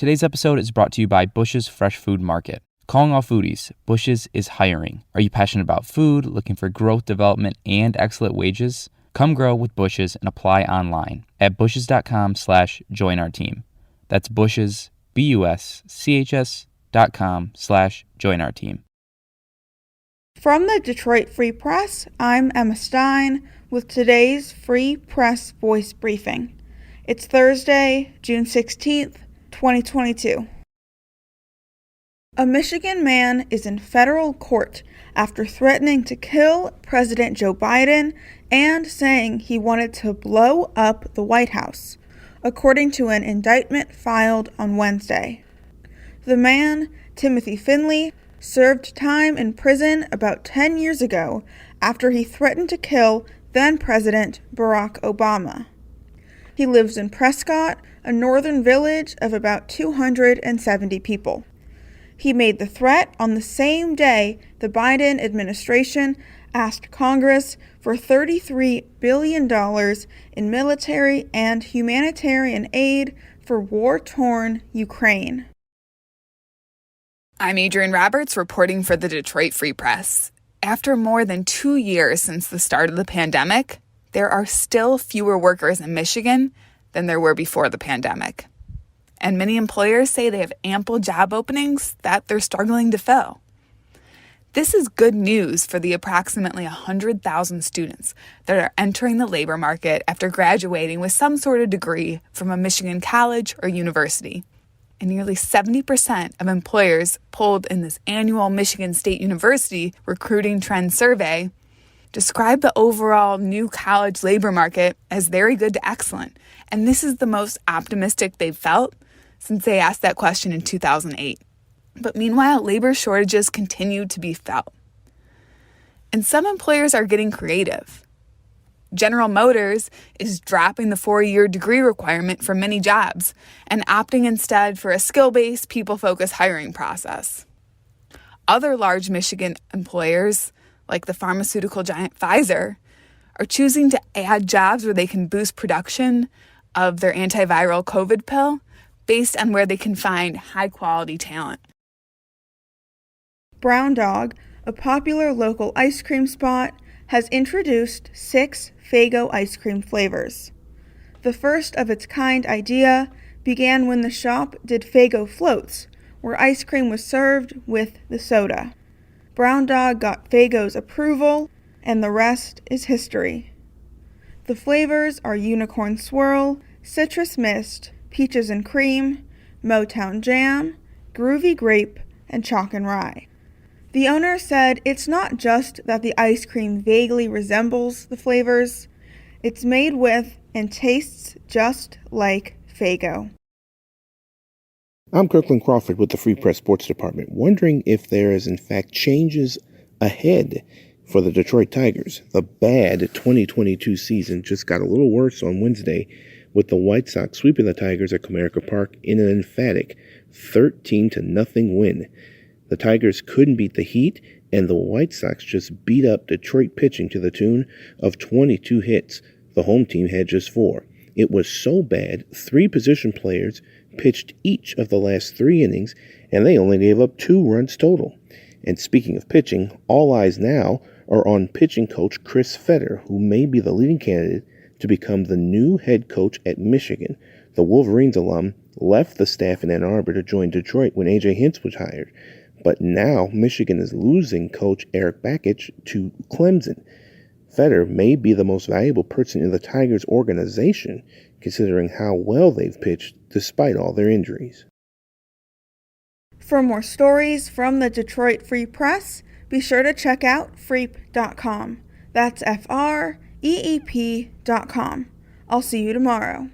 Today's episode is brought to you by Bush's Fresh Food Market. Calling all foodies, Bush's is hiring. Are you passionate about food, looking for growth, development, and excellent wages? Come grow with Bush's and apply online at bushes.com/join our team. That's Bush's, BUSCHS.com/join our team. From the Detroit Free Press, I'm Emma Stein with today's Free Press Voice Briefing. It's Thursday, June 16th, 2022. A Michigan man is in federal court after threatening to kill President Joe Biden and saying he wanted to blow up the White House, according to an indictment filed on Wednesday. The man, Timothy Finley, served time in prison about 10 years ago after he threatened to kill then-President Barack Obama. He lives in Prescott, a northern village of about 270 people. He made the threat on the same day the Biden administration asked Congress for $33 billion in military and humanitarian aid for war-torn Ukraine. I'm Adrienne Roberts reporting for the Detroit Free Press. After more than 2 years since the start of the pandemic, there are still fewer workers in Michigan than there were before the pandemic. And many employers say they have ample job openings that they're struggling to fill. This is good news for the approximately 100,000 students that are entering the labor market after graduating with some sort of degree from a Michigan college or university. And nearly 70% of employers polled in this annual Michigan State University Recruiting Trend Survey describe the overall new college labor market as very good to excellent. And this is the most optimistic they've felt since they asked that question in 2008. But meanwhile, labor shortages continue to be felt. And some employers are getting creative. General Motors is dropping the 4-year degree requirement for many jobs and opting instead for a skill-based, people-focused hiring process. Other large Michigan employers, like the pharmaceutical giant Pfizer, are choosing to add jobs where they can boost production of their antiviral COVID pill based on where they can find high-quality talent. Brown Dog, a popular local ice cream spot, has introduced 6 Faygo ice cream flavors. The first of its kind idea began when the shop did Faygo floats, where ice cream was served with the soda. Brown Dog got Faygo's approval, and the rest is history. The flavors are Unicorn Swirl, Citrus Mist, Peaches and Cream, Motown Jam, Groovy Grape, and Chalk and Rye. The owner said it's not just that the ice cream vaguely resembles the flavors, it's made with and tastes just like Faygo. I'm Kirkland Crawford with the Free Press Sports Department, wondering if there is in fact changes ahead for the Detroit Tigers. The bad 2022 season just got a little worse on Wednesday with the White Sox sweeping the Tigers at Comerica Park in an emphatic 13-0 win. The Tigers couldn't beat the Heat, and the White Sox just beat up Detroit pitching to the tune of 22 hits. The home team had just 4. It was so bad, 3 position players pitched each of the last 3 innings, and they only gave up 2 runs total. And speaking of pitching, all eyes now are on pitching coach Chris Fetter, who may be the leading candidate to become the new head coach at Michigan. The Wolverines alum left the staff in Ann Arbor to join Detroit when A.J. Hinch was hired. But now Michigan is losing coach Eric Bakich to Clemson. Fetter may be the most valuable person in the Tigers organization, considering how well they've pitched despite all their injuries. For more stories from the Detroit Free Press, be sure to check out freep.com. That's FREEP.com. I'll see you tomorrow.